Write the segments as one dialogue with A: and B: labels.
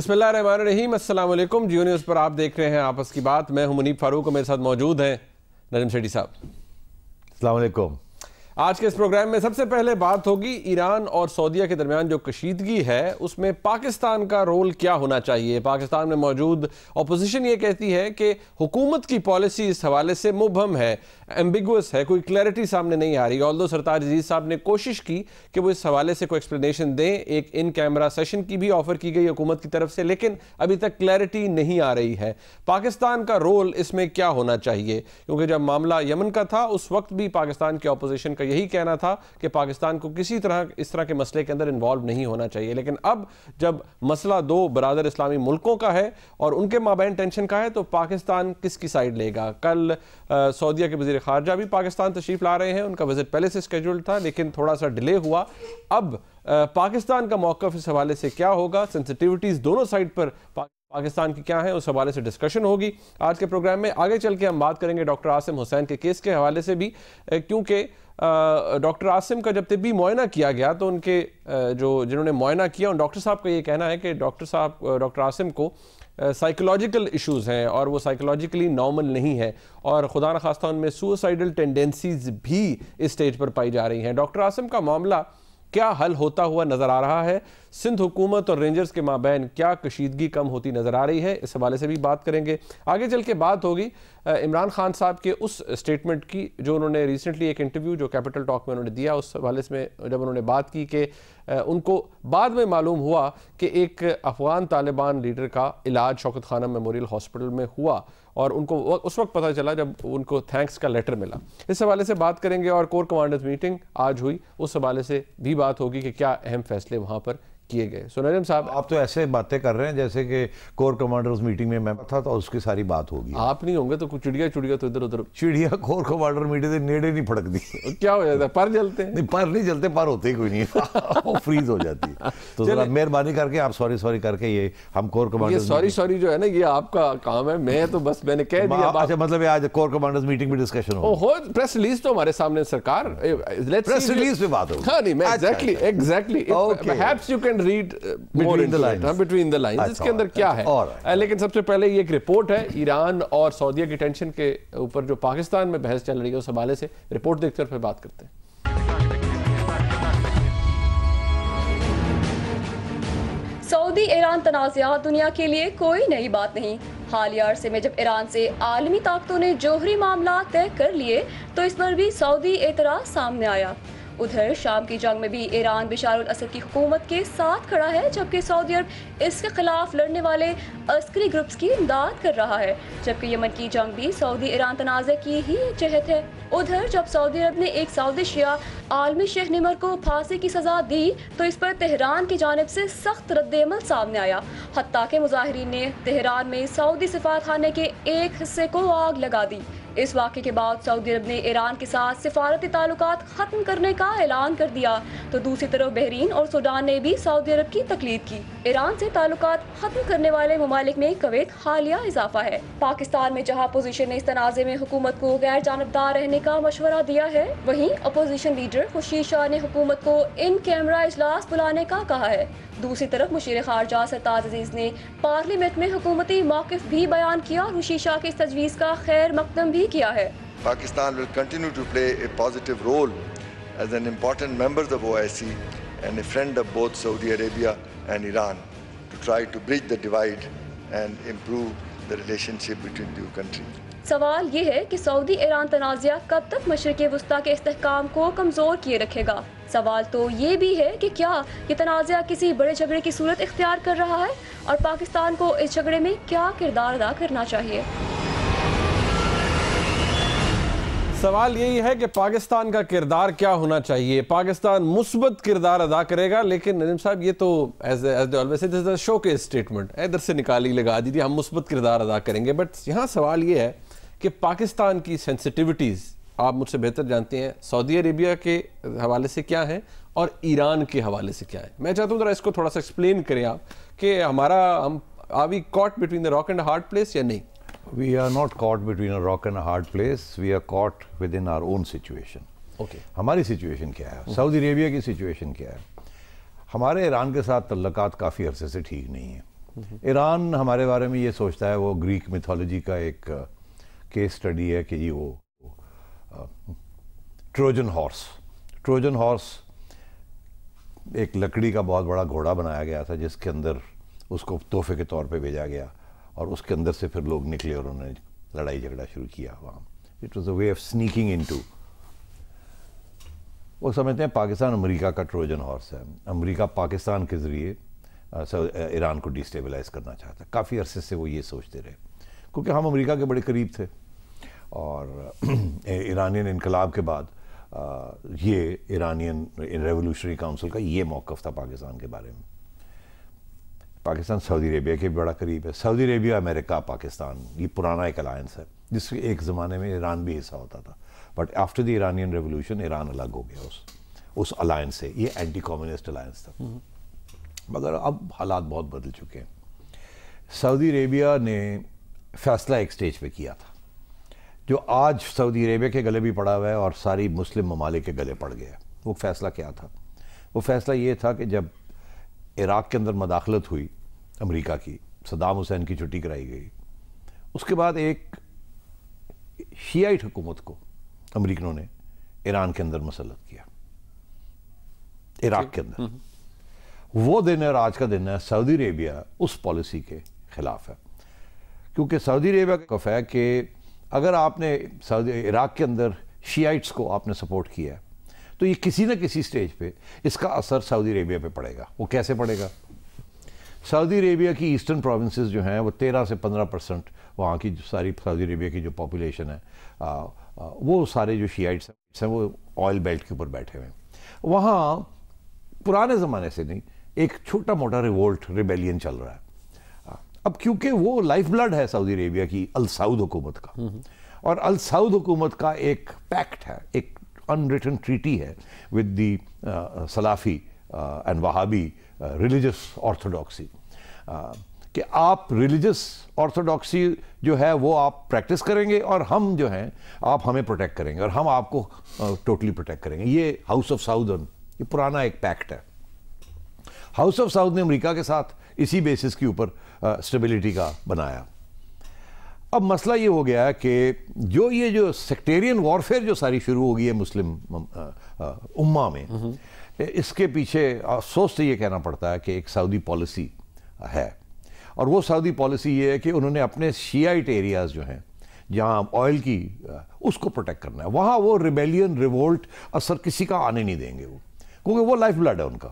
A: بسم اللہ الرحمن الرحیم، السلام علیکم۔ جیو نیوز پر آپ دیکھ رہے ہیں آپس کی بات۔ میں ہوں منیب فاروق اور میرے ساتھ موجود ہیں نجم سیٹھی صاحب۔
B: السلام علیکم۔
A: آج کے اس پروگرام میں سب سے پہلے بات ہوگی ایران اور سعودیہ کے درمیان جو کشیدگی ہے اس میں پاکستان کا رول کیا ہونا چاہیے۔ پاکستان میں موجود اپوزیشن یہ کہتی ہے کہ حکومت کی پالیسی اس حوالے سے مبہم ہے، ایمبیگوس ہے، کوئی کلیئرٹی سامنے نہیں آ رہی۔ آلدو سرتاج عزیز صاحب نے کوشش کی کہ وہ اس حوالے سے کوئی ایکسپلینیشن دیں، ایک ان کیمرہ سیشن کی بھی آفر کی گئی حکومت کی طرف سے، لیکن ابھی تک کلیئرٹی نہیں آ رہی ہے۔ پاکستان کا رول اس میں کیا ہونا چاہیے؟ کیونکہ جب معاملہ یمن کا تھا اس وقت بھی پاکستان کی اپوزیشن کا یہی کہنا تھا کہ پاکستان کو کسی طرح اس طرح کے مسئلے کے اندر انوالو نہیں ہونا چاہیے، لیکن اب جب مسئلہ دو برادر اسلامی ملکوں کا ہے اور ان کے مابین ٹینشن کا ہے تو پاکستان کس کی سائیڈ لے گا؟ کل سعودیہ کے وزیر خارجہ بھی پاکستان تشریف لا رہے ہیں، ان کا وزٹ پہلے سے سکیجولڈ تھا لیکن تھوڑا سا ڈیلے ہوا۔ اب پاکستان کا موقف اس حوالے سے کیا ہوگا؟ سینسٹیوٹیز دونوں سائیڈ پر پاکستان کی کیا ہیں، اس حوالے سے ڈسکشن ہوگی آج کے پروگرام میں۔ آگے چل کے ہم بات کریں گے ڈاکٹر عاصم حسین کے کیس کے حوالے سے بھی، کیونکہ ڈاکٹر عاصم کا جب طبی معائنہ کیا گیا تو ان کے جنہوں نے معائنہ کیا ان ڈاکٹر صاحب کا یہ کہنا ہے کہ ڈاکٹر عاصم کو سائیکولوجیکل ایشوز ہیں اور وہ سائیکولوجیکلی نارمل نہیں ہے، اور خدا نخواستہ ان میں سوسائیڈل ٹینڈنسیز بھی اس سٹیج پر پائی جا رہی ہیں۔ ڈاکٹر عاصم کا معاملہ کیا حل ہوتا ہوا نظر آ رہا ہے؟ سندھ حکومت اور رینجرز کے مابین کیا کشیدگی کم ہوتی نظر آ رہی ہے؟ اس حوالے سے بھی بات کریں گے۔ آگے چل کے بات ہوگی عمران خان صاحب کے اس سٹیٹمنٹ کی جو انہوں نے ریسنٹلی ایک انٹرویو جو کیپٹل ٹاک میں انہوں نے دیا، اس حوالے میں جب انہوں نے بات کی کہ ان کو بعد میں معلوم ہوا کہ ایک افغان طالبان لیڈر کا علاج شوکت خانم میموریل ہاسپٹل میں ہوا، اور ان کو اس وقت پتہ چلا جب ان کو تھینکس کا لیٹر ملا۔ اس حوالے سے بات کریں گے، اور کور کمانڈرز میٹنگ آج ہوئی، اس حوالے سے بھی بات ہوگی کہ کیا اہم فیصلے وہاں پر کیے گئے۔ سو نجم صاحب،
B: آپ تو ایسے باتیں کر رہے ہیں جیسے کہ کور کمانڈرز میٹنگ میں میں تھا تو اس کی ساری بات ہوگی۔
A: آپ نہیں ہوں گے تو کچھ چڑیا تو ادھر ادھر
B: چڑیا کور کمانڈر میٹنگ سے نیڑے نہیں پھڑک دی،
A: کیا ہو جاتا ہے؟ پر جلتے ہیں؟
B: نہیں، پر نہیں جلتے، پر ہوتے ہی کوئی نہیں، وہ فریز ہو جاتی ہے۔ تو ذرا مہربانی کر کے آپ سوری کر کے یہ ہم کور کمانڈر
A: سوری جو ہے نا، یہ آپ کا کام ہے، میں تو بس میں نے کہہ دیا۔
B: اچھا، مطلب آج کور کمانڈرز میٹنگ میں ڈسکشن ہو،
A: پریس ریلیز تو ہمارے سامنے سرکار،
B: پریس ریلیز پہ بات ہوگی۔
A: ہاں نہیں، میں exactly perhaps you can read between the lines اس کے اندر کیا ہے۔ لیکن سب سے پہلے یہ ایک رپورٹ ہے ایران اور سعودیہ کی ٹینشن کے اوپر جو پاکستان میں بحث چل رہی ہے، اس حوالے سے رپورٹ دیکھ کر پھر بات کرتے ہیں۔
C: سعودی ایران تنازعات دنیا کے لیے کوئی نئی بات نہیں۔ حالیہ عرصے میں جب ایران سے عالمی طاقتوں نے جوہری معاملات طے کر لیے تو اس پر بھی سعودی اعتراض سامنے آیا۔ ادھر شام کی جنگ میں بھی ایران بشار الاسد کی حکومت کے ساتھ کھڑا ہے، جبکہ سعودی عرب اس کے خلاف لڑنے والے عسکری گروپس کی امداد کر رہا ہے، جبکہ یمن کی جنگ بھی سعودی ایران تنازع کی ہی جہت ہے۔ ادھر جب سعودی عرب نے ایک سعودی شیعہ عالمی شیخ نمر کو پھانسی کی سزا دی تو اس پر تہران کی جانب سے سخت رد عمل سامنے آیا، حتیٰ کہ مظاہرین نے تہران میں سعودی سفارت خانے کے ایک حصے کو آگ لگا دی۔ اس واقعے کے بعد سعودی عرب نے ایران کے ساتھ سفارتی تعلقات ختم کرنے کا اعلان کر دیا، تو دوسری طرف بحرین اور سوڈان نے بھی سعودی عرب کی تقلید کی۔ ایران سے تعلقات ختم کرنے والے ممالک میں کویت حالیہ اضافہ ہے۔ پاکستان میں جہاں اپوزیشن نے اس تنازع میں حکومت کو غیر جانبدار رہنے کا مشورہ دیا ہے، وہیں اپوزیشن لیڈر خورشید شاہ نے حکومت کو ان کیمرہ اجلاس بلانے کا کہا ہے۔ دوسری طرف مشیر خارجہ سرتاج عزیز نے پارلیمنٹ میں حکومتی موقف بھی بیان کیا اور خورشید شاہ کی اس تجویز کا خیر مقدم بھی کیا ہے۔
D: Pakistan will continue to play a positive role as an important member of OIC and a friend of both Saudi Arabia and Iran to try to bridge the divide and improve the relationship between the two countries.
C: سوال یہ ہے کہ سعودی ایران تنازع کب تک مشرق وسطیٰ کے استحکام کو کمزور کیے رکھے گا؟ سوال تو یہ بھی ہے کہ کیا یہ تنازع کسی بڑے جھگڑے کی صورت اختیار کر رہا ہے، اور پاکستان کو اس جھگڑے میں کیا کردار ادا کرنا چاہیے؟
A: سوال یہی ہے کہ پاکستان کا کردار کیا ہونا چاہیے۔ پاکستان مثبت کردار ادا کرے گا، لیکن نجم صاحب یہ تو شو کے اسٹیٹمنٹ ادھر سے نکالی لگا دی تھی، ہم مثبت کردار ادا کریں گے، بٹ یہاں سوال یہ ہے کہ پاکستان کی سینسٹیوٹیز آپ مجھ سے بہتر جانتے ہیں، سعودی عربیہ کے حوالے سے کیا ہیں اور ایران کے حوالے سے کیا ہے۔ میں چاہتا ہوں ذرا اس کو تھوڑا سا ایکسپلین کریں آپ کہ are we caught between the rock and a hard place یا نہیں؟
B: We are not caught between a rock and a hard place. We are caught within our own situation.
A: Okay.
B: ہماری سچویشن کیا ہے؟ سعودی عربیہ کی situation کیا ہے؟ ہمارے ایران کے ساتھ تعلقات کافی عرصے سے ٹھیک نہیں ہیں، ایران ہمارے بارے میں یہ سوچتا ہے، وہ گریک میتھولوجی کا ایک کیس سٹڈی ہے کہ یہ وہ ٹروجن ہارس ایک لکڑی کا بہت بڑا گھوڑا بنایا گیا تھا، جس کے اندر اس کو تحفے کے طور پہ بھیجا گیا، اور اس کے اندر سے پھر لوگ نکلے اور انہوں نے لڑائی جھگڑا شروع کیا وہاں. It was a way of sneaking into. وہ سمجھتے ہیں پاکستان امریکہ کا ٹروجن ہارس ہے، امریکہ پاکستان کے ذریعے ایران کو ڈیسٹیبلائز کرنا چاہتا ہے. کافی عرصے سے وہ یہ سوچتے رہے، کیونکہ ہم امریکہ کے بڑے قریب تھے، اور ایرانین انقلاب کے بعد یہ ایرانین ریولوشنری کاؤنسل کا یہ موقف تھا پاکستان کے بارے میں. پاکستان سعودی عربیہ کے بھی بڑا قریب ہے. سعودی عربیہ، امریکہ، پاکستان، یہ پرانا ایک الائنس ہے جس کے ایک زمانے میں ایران بھی حصہ ہوتا تھا، but after the Iranian revolution Iran الگ ہو گیا اس الائنس سے. یہ اینٹی کمیونسٹ الائنس تھا، مگر اب حالات بہت بدل چکے ہیں. سعودی عربیہ نے فیصلہ ایک سٹیج پہ کیا تھا جو آج سعودی عربیہ کے گلے بھی پڑا ہوا ہے اور ساری مسلم ممالک کے گلے پڑ گیا. وہ فیصلہ کیا تھا؟ وہ فیصلہ یہ تھا کہ جب عراق کے اندر مداخلت ہوئی امریکہ کی، صدام حسین کی چھٹی کرائی گئی، اس کے بعد ایک شیعیٹ حکومت کو امریکنوں نے ایران کے اندر مسلط کیا، عراق کے اندر. وہ دن اور آج کا دن ہے، سعودی عربیہ اس پالیسی کے خلاف ہے، کیونکہ سعودی عربیہ کا کف ہے کہ اگر آپ نے عراق کے اندر شیعیٹس کو آپ نے سپورٹ کیا ہے تو یہ کسی نہ کسی سٹیج پہ اس کا اثر سعودی عربیہ پہ پڑے گا. وہ کیسے پڑے گا؟ سعودی عربیہ کی ایسٹرن پروونسز جو ہیں وہ 13 سے 15% وہاں کی ساری سعودی عربیہ کی جو پاپولیشن ہے وہ سارے جو شیعیٹس ہیں وہ آئل بیلٹ کے اوپر بیٹھے ہوئے ہیں. وہاں پرانے زمانے سے نہیں، ایک چھوٹا موٹا ریبیلین چل رہا ہے. اب کیونکہ وہ لائف بلڈ ہے سعودی عربیہ کی السعود حکومت کا، اور السعود حکومت کا ایک پیکٹ ہے، ایک unwritten treaty ہے with the Salafi and Wahhabi religious orthodoxy کہ آپ ریلیجس آرتھوڈاکسی جو ہے وہ آپ پریکٹس کریں گے اور ہم جو ہیں آپ ہمیں پروٹیکٹ کریں گے اور ہم آپ کو ٹوٹلی پروٹیکٹ کریں گے. یہ ہاؤس آف سعود یہ پرانا ایک پیکٹ ہے. ہاؤس آف سعود نے امریکہ کے ساتھ اسی بیسس کے اوپر اسٹیبلٹی کا بنایا. اب مسئلہ یہ ہو گیا ہے کہ جو سیکٹیرین وارفیئر جو ساری شروع ہو گئی ہے مسلم امہ میں، اس کے پیچھے افسوس سے یہ کہنا پڑتا ہے کہ ایک سعودی پالیسی ہے، اور وہ سعودی پالیسی یہ ہے کہ انہوں نے اپنے شیعیٹ ایریاز جو ہیں جہاں آئل کی اس کو پروٹیکٹ کرنا ہے. وہاں وہ ریبیلین ریوولٹ اثر کسی کا آنے نہیں دیں گے، وہ کیونکہ وہ لائف بلڈ ہے ان کا،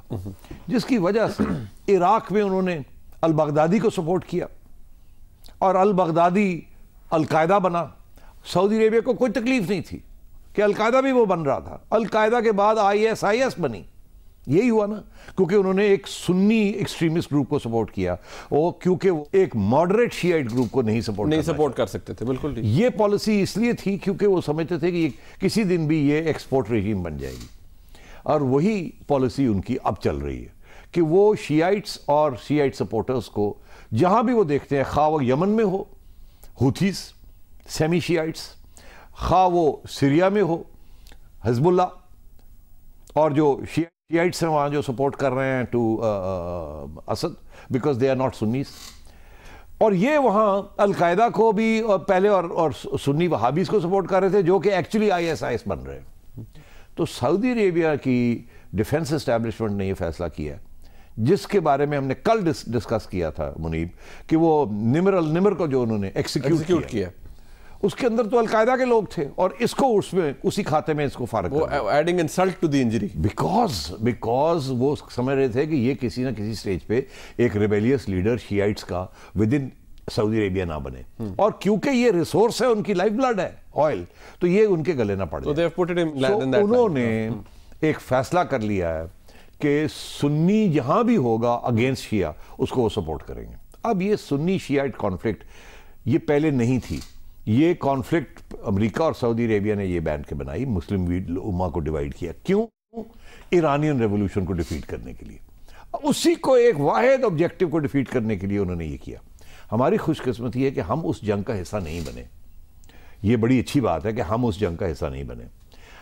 B: جس کی وجہ سے عراق میں انہوں نے البغدادی کو سپورٹ کیا اور البغدادی القاعدہ بنا. سعودی عربیہ کو کوئی تکلیف نہیں تھی کہ القاعدہ بھی وہ بن رہا تھا. القاعدہ کے بعد ISIS بنی. یہی ہوا نا، کیونکہ انہوں نے ایک سنی ایکسٹریمسٹ گروپ کو سپورٹ کیا، وہ کیونکہ وہ ایک ماڈریٹ شیعیٹ گروپ کو نہیں سپورٹ
A: کر سکتے تھے. بالکل
B: یہ پالیسی اس لیے تھی کیونکہ وہ سمجھتے تھے کہ کسی دن بھی یہ ایکسپورٹ ریجیم بن جائے گی، اور وہی پالیسی ان کی اب چل رہی ہے کہ وہ شیعیٹس اور شیعیٹ سپورٹرز کو جہاں بھی وہ دیکھتے ہیں، خواہ وہ یمن میں ہو ہوتھیز سیمی شیعیٹس، خواہ وہ سیریا میں ہو حزب اللہ، اور جو شیعیٹس ہیں وہاں جو سپورٹ کر رہے ہیں to Assad because they are not Sunnis, اور یہ وہاں القاعدہ کو بھی پہلے اور سنی وہابیز کو سپورٹ کر رہے تھے جو کہ ایکچولی ISIS بن رہے ہیں. تو سعودی عربیہ کی ڈیفنس اسٹیبلشمنٹ نے یہ فیصلہ کیا ہے، جس کے بارے میں ہم نے کل ڈسکس کیا تھا منیب، کہ وہ نمر کو جو انہوں نے ایکسیکیوٹ کیا، اس کے اندر تو القاعدہ کے لوگ تھے، اور اس کو اس میں اسی کھاتے میں اس کو فارغ کر دیا.
A: Adding insult to the injury,
B: because وہ سمجھ رہے تھے کہ یہ کسی نہ کسی سٹیج پہ ایک ریبیلیس لیڈر شیعیٹس کا ود ان سعودی عربیہ نہ بنے، اور کیونکہ یہ ریسورس ہے ان کی لائف بلڈ ہے آئل، تو یہ ان کے گلے نہ پڑ جائے. انہوں نے ایک فیصلہ کر لیا ہے کہ سنی جہاں بھی ہوگا اگینسٹ شیعہ اس کو وہ سپورٹ کریں گے. اب یہ سنی شیعیٹ کانفلکٹ یہ پہلے نہیں تھی، یہ کانفلکٹ امریکہ اور سعودی عربیہ نے یہ بین کے بنائی، مسلم امہ کو ڈیوائیڈ کیا. کیوں؟ ایرانین ریولوشن کو ڈیفیٹ کرنے کے لیے، اسی کو ایک واحد آبجیکٹو کو ڈیفیٹ کرنے کے لیے انہوں نے یہ کیا. ہماری خوش قسمتی ہے کہ ہم اس جنگ کا حصہ نہیں بنے. یہ بڑی اچھی بات ہے کہ ہم اس جنگ کا حصہ نہیں بنے،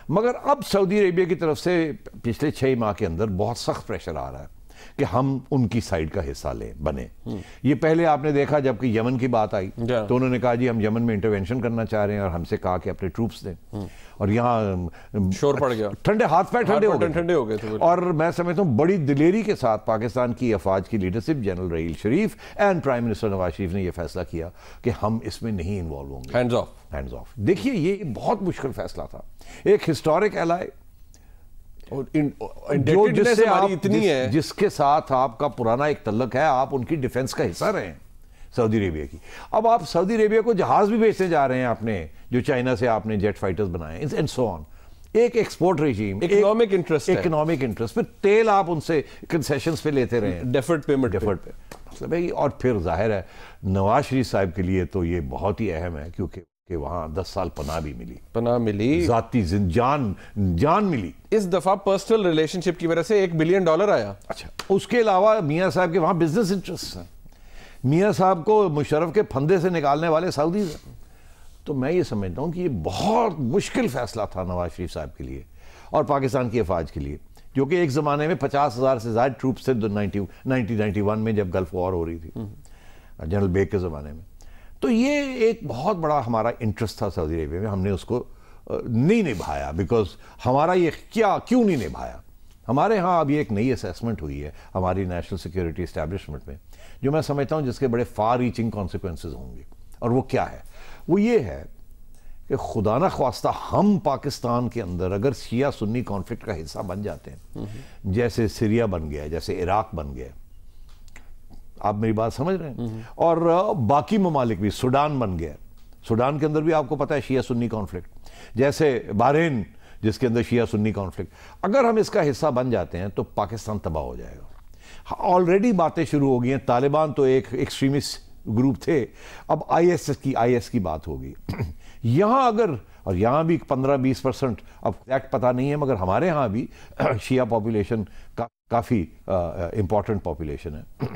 B: مگر اب سعودی عربیہ کی طرف سے پچھلے 6 ماہ کے اندر بہت سخت پریشر آ رہا ہے کہ ہم ان کی سائڈ کا حصہ بنے. یہ پہلے آپ نے دیکھا جب کہ یمن کی بات آئی تو انہوں نے کہا جی ہم یمن میں انٹرونشن کرنا چاہ رہے ہیں اور ہم سے کہا کہ اپنے ٹروپس دیں, اور یہاں
A: شور پڑ گیا,
B: ٹھنڈے ہاتھ پیر ٹھنڈے ہو گئے
A: تھے.
B: اور میں سمجھتا ہوں بڑی دلیری کے ساتھ پاکستان کی افواج کی leadership, general Raheel Sharif and prime minister Nawaz Sharif نے یہ فیصلہ کیا کہ ہم اس میں نہیں انوالو ہوں گے. Hands of. دیکھیے یہ بہت مشکل فیصلہ تھا, ایک ہسٹورک ایلائی جس کے ساتھ آپ کا پرانا ایک تعلق ہے, آپ ان کی ڈیفنس کا حصہ رہے ہیں سعودی عربیہ کی. اب آپ سعودی عربیہ کو جہاز بھی بیچتے جا رہے ہیں آپ نے, جو چائنا سے آپ نے جیٹ فائٹرز بنائے اینڈ سو آن. ایک ایکسپورٹ ریجیم,
A: اکنامک انٹرسٹ,
B: پھر تیل آپ ان سے کنسیشنز پہ لیتے رہے ہیں,
A: ڈیفرڈ پیمنٹ
B: پہ مطلب ہے. اور پھر ظاہر ہے نواز شریف صاحب کے لیے تو یہ بہت ہی اہم ہے کیونکہ وہاں 10 سال پناہ ملی, ذاتی جان ملی.
A: اس دفعہ پرسنل ریلیشن شپ کی وجہ سے $1 بلین آیا.
B: اچھا, اس کے علاوہ میاں صاحب کے وہاں بزنس انٹرسٹ ہیں. میاں صاحب کو مشرف کے پھندے سے نکالنے والے سعودیز ہیں. تو میں یہ سمجھتا ہوں کہ یہ بہت مشکل فیصلہ تھا نواز شریف صاحب کے لیے اور پاکستان کی افواج کے لیے, جو کہ ایک زمانے میں 50,000 سے زائد ٹروپس تھے 1991 میں جب گلف وار ہو رہی تھی جنرل بیگ کے زمانے میں. تو یہ ایک بہت بڑا ہمارا انٹرسٹ تھا سعودی عربیہ میں, ہم نے اس کو نہیں نبھایا. بیکاز ہمارا یہ کیوں نہیں نبھایا؟ ہمارے ہاں اب یہ ایک نئی اسیسمنٹ ہوئی ہے ہماری نیشنل سیکیورٹی اسٹیبلشمنٹ میں, جو میں سمجھتا ہوں جس کے بڑے فار ریچنگ کانسیکوینسز ہوں گے. اور وہ کیا ہے؟ وہ یہ ہے کہ خدا نہ خواستہ ہم پاکستان کے اندر اگر شیعہ سنی کانفلکٹ کا حصہ بن جاتے ہیں, جیسے سیریا بن گیا, جیسے عراق بن گیا, آپ میری بات سمجھ رہے ہیں, اور باقی ممالک بھی, سوڈان بن گیا, سوڈان کے اندر بھی آپ کو پتہ ہے شیعہ سنی کانفلکٹ, جیسے بحرین جس کے اندر شیعہ سنی کانفلکٹ, اگر ہم اس کا حصہ بن جاتے ہیں تو پاکستان تباہ ہو جائے گا. آلریڈی باتیں شروع ہو گئی ہیں, طالبان تو ایک ایکسٹریمسٹ گروپ تھے, اب آئی ایس کی بات ہوگی. یہاں اگر, اور یہاں بھی 15-20%, اب ایگزیکٹ پتہ نہیں ہے, مگر ہمارے ہاں بھی شیعہ پاپولیشن کافی امپورٹنٹ پاپولیشن ہے.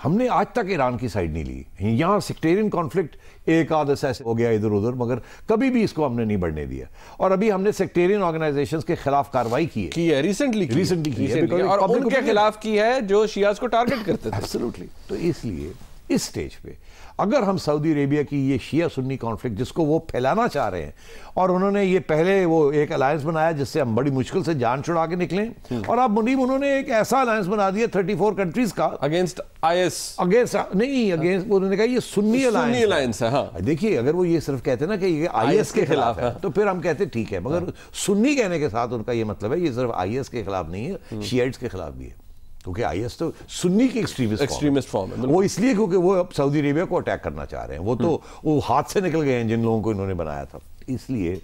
B: ہم نے آج تک ایران کی سائڈ نہیں لی. یہاں سیکٹیرین کانفلکٹ ایک آدھ ایسا ہو گیا ادھر ادھر, مگر کبھی بھی اس کو ہم نے نہیں بڑھنے دیا. اور ابھی ہم نے سیکٹیرین آرگنائزیشنز کے خلاف کارروائی کی ہے ریسنٹلی کی ہے,
A: اور ان کے خلاف کی ہے جو شیعہ کو ٹارگٹ کرتے تھے.
B: ایبسولوٹلی. تو اس لیے اس سٹیج پہ اگر ہم سعودی عربیہ کی یہ شیعہ سنی کانفلکٹ جس کو وہ پھیلانا چاہ رہے ہیں, اور انہوں نے یہ پہلے وہ ایک الائنس بنایا جس سے ہم بڑی مشکل سے جان چھڑا کے نکلیں, اور اب منیب انہوں نے ایک ایسا الائنس بنا دیا 34 کنٹریز کا
A: اگینسٹ آئی
B: انہوں نے کہا یہ سنی الائنس ہے. ہاں دیکھیے, اگر وہ یہ صرف کہتے نا کہ یہ آئی ایس کے خلاف ہے تو پھر ہم کہتے ٹھیک ہے, مگر سنی کہنے کے ساتھ ان کا یہ مطلب ہے یہ صرف آئی ایس کے خلاف نہیں ہے, شیعیٹس کے خلاف بھی ہے, کیونکہ آئی ایس تو سنی کی ایکسٹریمسٹ فارم ہے. وہ اس لیے کیونکہ وہ اب سعودی عربیہ کو اٹیک کرنا چاہ رہے ہیں, وہ تو وہ ہاتھ سے نکل گئے ہیں جن لوگوں کو انہوں نے بنایا تھا. اس لیے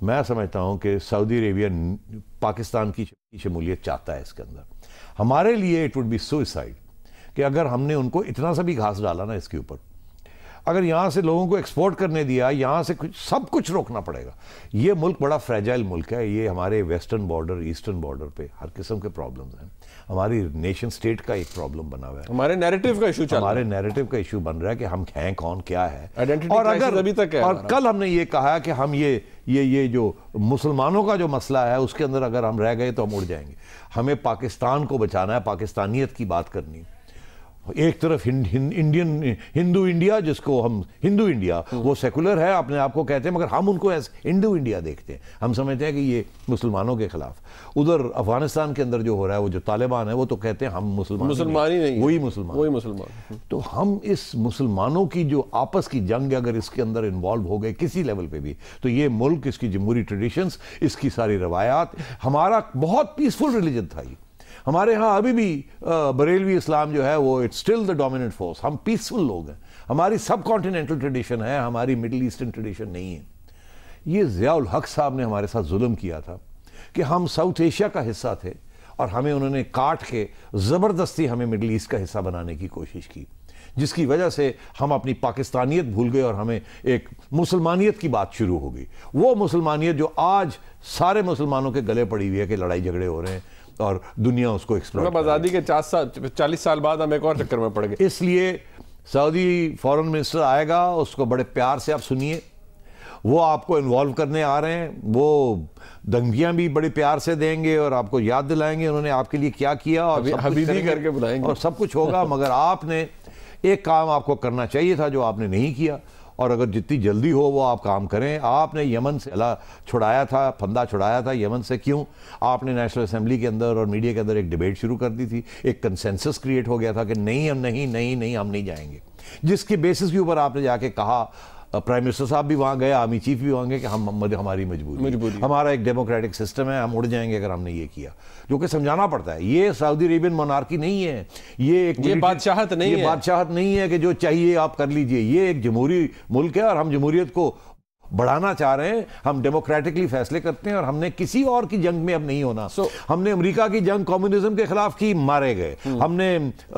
B: میں سمجھتا ہوں کہ سعودی عربیہ پاکستان کی شمولیت چاہتا ہے اس کے اندر. ہمارے لیے اٹ وڈ بی سوئسائڈ کہ اگر ہم نے ان کو اتنا سا بھی گھاس ڈالا نا اس کے اوپر, اگر یہاں سے لوگوں کو ایکسپورٹ کرنے دیا, یہاں سے سب کچھ روکنا پڑے گا. یہ ملک بڑا فریجائل ملک ہے, یہ ہمارے ویسٹرن بارڈر, ایسٹرن بارڈر پہ ہر قسم کے پرابلمز ہیں. ہماری نیشن سٹیٹ کا ایک پرابلم بنا ہوا ہے,
A: ہمارے نیریٹو
B: کا ایشو بن رہا ہے کہ ہم ہیں کون, کیا ہے.
A: اور اگر
B: اور کل ہم نے یہ کہا کہ ہم یہ جو مسلمانوں کا جو مسئلہ ہے اس کے اندر اگر ہم رہ گئے تو ہم اڑ جائیں گے. ہمیں پاکستان کو بچانا ہے, پاکستانیت کی بات کرنی. ایک طرف ہندو انڈیا, جس کو ہم ہندو انڈیا, وہ سیکولر ہے اپنے آپ کو کہتے ہیں, مگر ہم ان کو ایز ہندو انڈیا دیکھتے ہیں. ہم سمجھتے ہیں کہ یہ مسلمانوں کے خلاف. ادھر افغانستان کے اندر جو ہو رہا ہے, وہ جو طالبان ہے, وہ تو کہتے ہیں ہم مسلمان ہی نہیں, وہی مسلمان. تو ہم اس مسلمانوں کی جو آپس کی جنگ ہے, اگر اس کے اندر انوالو ہو گئے کسی لیول پہ بھی, تو یہ ملک, اس کی جمہوری ٹریڈیشنز, اس کی ساری روایات, ہمارا بہت پیسفل ریلیجن تھا یہ. ہمارے ہاں ابھی بھی بریلوی اسلام جو ہے وہ it's still the dominant force. ہم پیسفل لوگ ہیں, ہماری سب کانٹیننٹل ٹریڈیشن ہے, ہماری مڈل ایسٹرن ٹریڈیشن نہیں ہے. یہ ضیاء الحق صاحب نے ہمارے ساتھ ظلم کیا تھا کہ ہم ساؤتھ ایشیا کا حصہ تھے, اور ہمیں انہوں نے کاٹ کے زبردستی ہمیں مڈل ایسٹ کا حصہ بنانے کی کوشش کی, جس کی وجہ سے ہم اپنی پاکستانیت بھول گئے اور ہمیں ایک مسلمانیت کی بات شروع ہو گئی. وہ مسلمانیت جو آج سارے مسلمانوں کے گلے پڑی ہوئی ہے کہ لڑائی جھگڑے ہو رہے ہیں اور دنیا اس کو ایکسپلوٹ.
A: آزادی کے 40 سال بعد ہم ایک اور چکر میں پڑ گئے.
B: اس لیے سعودی فارن منسٹر آئے گا, اس کو بڑے پیار سے آپ سنیے, وہ آپ کو انوالو کرنے آ رہے ہیں, وہ دھمکیاں بھی بڑے پیار سے دیں گے اور آپ کو یاد دلائیں گے انہوں نے آپ کے لیے کیا کیا, اور
A: حبیبی کر کے بلائیں گے
B: اور سب کچھ ہوگا. مگر آپ نے ایک کام آپ کو کرنا چاہیے تھا جو آپ نے نہیں کیا, اور اگر جتنی جلدی ہو وہ آپ کام کریں. آپ نے یمن سے چھڑایا تھا, پھندا چھڑایا تھا یمن سے. کیوں؟ آپ نے نیشنل اسمبلی کے اندر اور میڈیا کے اندر ایک ڈیبیٹ شروع کر دی تھی, ایک کنسنسس کریٹ ہو گیا تھا کہ نہیں ہم نہیں جائیں گے, جس کے بیسس کے اوپر آپ نے جا کے کہا, پرائم منسٹر صاحب بھی وہاں گئے, آرمی چیف بھی وہاں گئے کہ ہماری مجبوری, ہمارا ایک ڈیموکریٹک سسٹم ہے, ہم اڑ جائیں گے اگر ہم نے یہ کیا, جو کہ سمجھانا پڑتا ہے. یہ سعودی عربین مونارکی نہیں ہے, یہ
A: بادشاہت
B: نہیں ہے کہ جو چاہیے آپ کر لیجئے. یہ ایک جمہوری ملک ہے اور ہم جمہوریت کو بڑھانا چاہ رہے ہیں. ہم ڈیموکریٹکلی فیصلے کرتے ہیں اور ہم نے کسی اور کی جنگ میں اب نہیں ہونا. ہم نے امریکہ کی جنگ کمیونزم کے خلاف کی, مارے گئے. ہم نے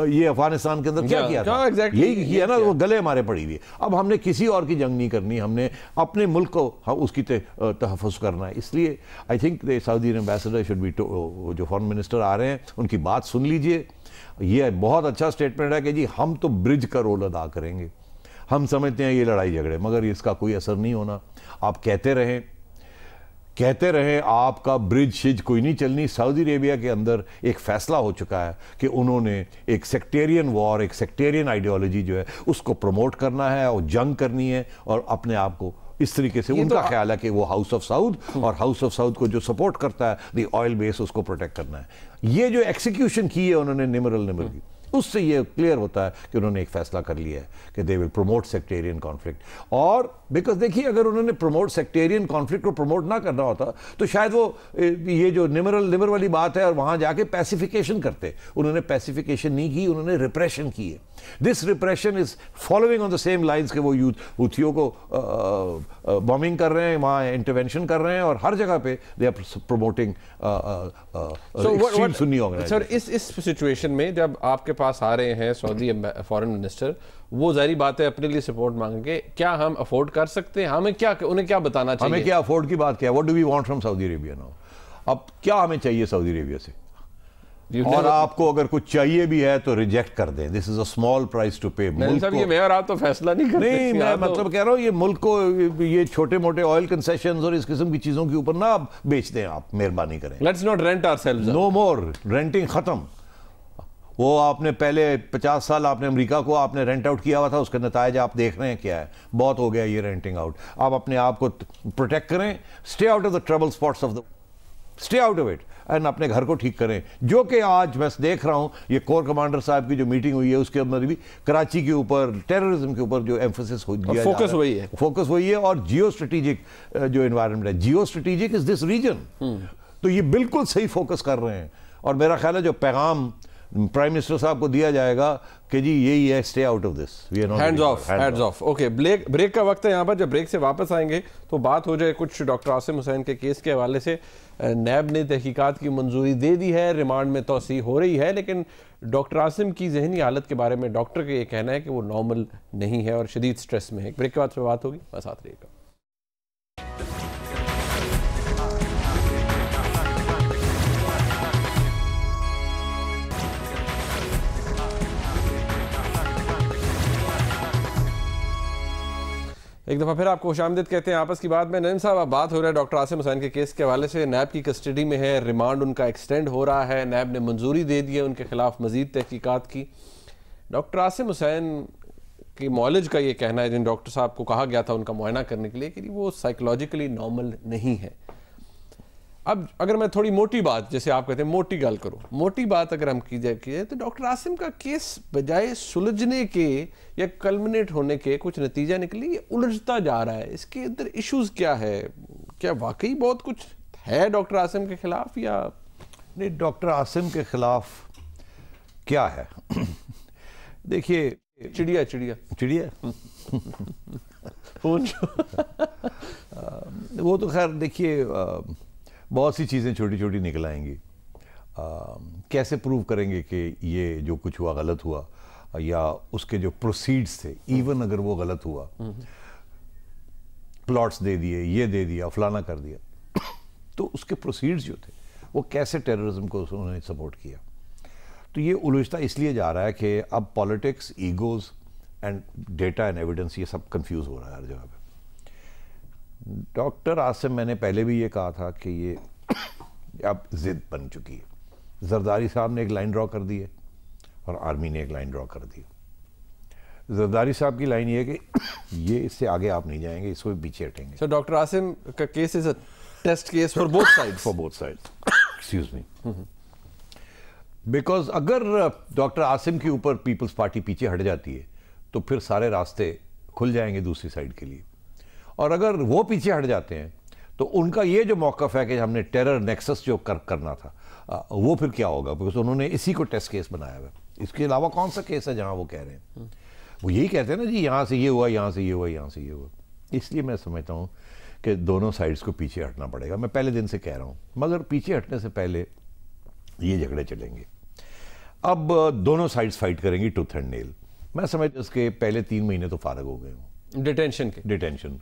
B: یہ افغانستان کے اندر کیا تھا, یہی کیا نا, وہ گلے ہمارے پڑی ہوئی. اب ہم نے کسی اور کی جنگ نہیں کرنی, ہم نے اپنے ملک کو اس کی تحفظ کرنا ہے. اس لیے I think Saudi ambassador should be, جو فارن منسٹر آ رہے ہیں ان کی بات سن لیجئے. یہ بہت اچھا سٹیٹمنٹ ہے کہ جی ہم تو برج کا رول ادا کریں گے. ہم سمجھتے ہیں یہ لڑائی جھگڑے, مگر اس کا کوئی اثر نہیں ہونا. آپ کہتے رہیں آپ کا برج شج کوئی نہیں چلنی. سعودی عربیہ کے اندر ایک فیصلہ ہو چکا ہے کہ انہوں نے ایک سیکٹیرین وار, ایک سیکٹیرین آئیڈیالوجی جو ہے اس کو پروموٹ کرنا ہے اور جنگ کرنی ہے, اور اپنے آپ کو اس طریقے سے ان کا خیال ہے کہ وہ ہاؤس آف سعود, اور ہاؤس آف سعود کو جو سپورٹ کرتا ہے دی آئل بیس, اس کو پروٹیکٹ کرنا ہے. یہ جو ایکسیکیوشن کی ہے انہوں نے نمر کی, اس سے یہ کلیئر ہوتا ہے کہ انہوں نے ایک فیصلہ کر لیا ہے کہ they will promote sectarian conflict. اور بیکاز دیکھیے اگر انہوں نے پروموٹ سیکٹیرین کانفلکٹ کو پروموٹ نہ کرنا ہوتا تو شاید وہ یہ جو نمر والی بات ہے اور وہاں جا کے پیسیفیکیشن کرتے. انہوں نے پیسیفیکیشن نہیں کی, انہوں نے ریپریشن کی ہے. This repression is following on the same lines کہ وہ ہوتھیوں کو بومنگ کر رہے ہیں, وہاں انٹرونشن کر رہے ہیں, اور ہر جگہ پہ they are promoting extreme Sunni organizations.
A: Sir us situation میں جب آپ کے پاس آ رہے ہیں سعودی فارن منسٹر, وہ ظاہری بات ہے اپنے لیے سپورٹ مانگیں گے, کیا ہم افورڈ کر سکتے ہیں؟ انہیں کیا بتانا چاہیے؟
B: ہمیں کیا افورڈ کی بات کیا, what do we want from Saudi Arabia now? اب کیا ہمیں چاہیے سعودی عربیہ سے؟ اور آپ کو اگر کچھ چاہیے بھی ہے تو ریجیکٹ کر دیں. This is a small price to pay.
A: میں اور آپ تو فیصلہ نہیں کرتے.
B: نہیں, میں مطلب کہہ رہا ہوں یہ ملک کو یہ چھوٹے موٹے آئل کنسیشنز اور اس قسم کی چیزوں کے اوپر نہ بیچ دیں آپ, مہربانی کریں.
A: Let's not rant ourselves.
B: No more ranting, ختم. وہ آپ نے پہلے 50 سال آپ نے امریکہ کو آپ نے رینٹ آؤٹ کیا ہوا تھا, اس کا نتائج آپ دیکھ رہے ہیں کیا ہے. بہت ہو گیا یہ رینٹنگ آؤٹ. آپ اپنے آپ کو پروٹیکٹ کریں, stay out of the trouble spots of the, stay out of it, and اپنے گھر کو ٹھیک کریں. جو کہ آج میں دیکھ رہا ہوں یہ کور کمانڈر صاحب کی جو میٹنگ ہوئی ہے اس کے اندر بھی کراچی کے اوپر ٹیررزم کے اوپر جو ایمفسس ہو گیا, فوکس وہی ہے. اور جیو اسٹریٹجک جو انوائرمنٹ ہے, geo strategic is this region, تو یہ بالکل صحیح فوکس کر رہے ہیں. اور میرا خیال ہے جو پیغام پرائم منسٹر صاحب کو دیا جائے گا کہ جی یہی ہے, stay out of this,
A: hands of. Okay, break کا وقت ہے یہاں پر. جب بریک سے واپس آئیں گے تو بات ہو جائے کچھ ڈاکٹر عاصم حسین کے کیس کے حوالے سے. نیب نے تحقیقات کی منظوری دے دی ہے, ریمانڈ میں توسیع ہو رہی ہے, لیکن ڈاکٹر عاصم کی ذہنی حالت کے بارے میں ڈاکٹر کا یہ کہنا ہے کہ وہ نارمل نہیں ہے اور شدید سٹریس میں ہے. بریک کے بعد پہ بات ہوگی, بس ساتھ رہیے گا. ایک دفعہ پھر آپ کو خوش آمدید کہتے ہیں آپس کی بات میں. نعیم صاحب, اب بات ہو رہا ہے ڈاکٹر عاصم حسین کے کیس کے حوالے سے. نیب کی کسٹڈی میں ہے, ریمانڈ ان کا ایکسٹینڈ ہو رہا ہے, نیب نے منظوری دے دی ہے ان کے خلاف مزید تحقیقات کی. ڈاکٹر عاصم حسین کی معالج کا یہ کہنا ہے, جن ڈاکٹر صاحب کو کہا گیا تھا ان کا معائنہ کرنے کے لیے, کہ وہ سائیکولوجیکلی نارمل نہیں ہے. اب اگر میں تھوڑی موٹی بات, جیسے آپ کہتے ہیں موٹی گل کرو, موٹی بات اگر ہم کی جائے تو ڈاکٹر عاصم کا کیس بجائے سلجھنے کے یا کلمنیٹ ہونے کے کچھ نتیجہ نکلی, یہ الجھتا جا رہا ہے. اس کے اندر ایشوز کیا ہے؟ کیا واقعی بہت کچھ ہے ڈاکٹر عاصم کے خلاف یا
B: نہیں؟ ڈاکٹر عاصم کے خلاف کیا ہے؟ دیکھیے, چڑیا وہ تو خیر دیکھیے بہت سی چیزیں چھوٹی چھوٹی نکل آئیں گی. کیسے پروو کریں گے کہ یہ جو کچھ ہوا غلط ہوا, یا اس کے جو پروسیڈز تھے ایون اگر وہ غلط ہوا, پلاٹس دے دیے, یہ دے دیا, فلانا کر دیا, تو اس کے پروسیڈز جو تھے وہ کیسے ٹیررزم کو انہوں نے سپورٹ کیا. تو یہ الجھتا اس لیے جا رہا ہے کہ اب politics, egos and data and evidence یہ سب کنفیوز ہو رہا ہے ہر جگہ پہ. ڈاکٹر عاصم میں نے پہلے بھی یہ کہا تھا کہ یہ اب ضد بن چکی ہے. زرداری صاحب نے ایک لائن ڈرا کر دی ہے اور آرمی نے ایک لائن ڈرا کر دی. زرداری صاحب کی لائن یہ ہے کہ یہ اس سے آگے آپ نہیں جائیں گے, اس کو پیچھے ہٹیں گے.
A: So ڈاکٹر عاصم کا case is a test case for both sides.
B: For both sides, excuse me. Because اگر ڈاکٹر عاصم کے اوپر پیپلز پارٹی پیچھے ہٹ جاتی ہے تو پھر سارے راستے کھل جائیں گے دوسری سائڈ کے لیے, اور اگر وہ پیچھے ہٹ جاتے ہیں تو ان کا یہ جو موقف ہے کہ ہم نے ٹیرر نیکسس جو کرنا تھا وہ پھر کیا ہوگا, بیکاز انہوں نے اسی کو ٹیسٹ کیس بنایا ہوا ہے. اس کے علاوہ کون سا کیس ہے جہاں وہ کہہ رہے ہیں؟ وہ یہی کہتے ہیں نا جی یہاں سے یہ ہوا, یہاں سے یہ ہوا, یہاں سے یہ ہوا. اس لیے میں سمجھتا ہوں کہ دونوں سائڈز کو پیچھے ہٹنا پڑے گا. میں پہلے دن سے کہہ رہا ہوں, مگر پیچھے ہٹنے سے پہلے یہ جھگڑے چلیں گے. اب دونوں سائڈز فائٹ کریں گی ٹوتھ اینڈ نیل. میں سمجھتا ہوں اس کے پہلے 3 مہینے تو فارغ ہو گئے ہوں ڈیٹینشن.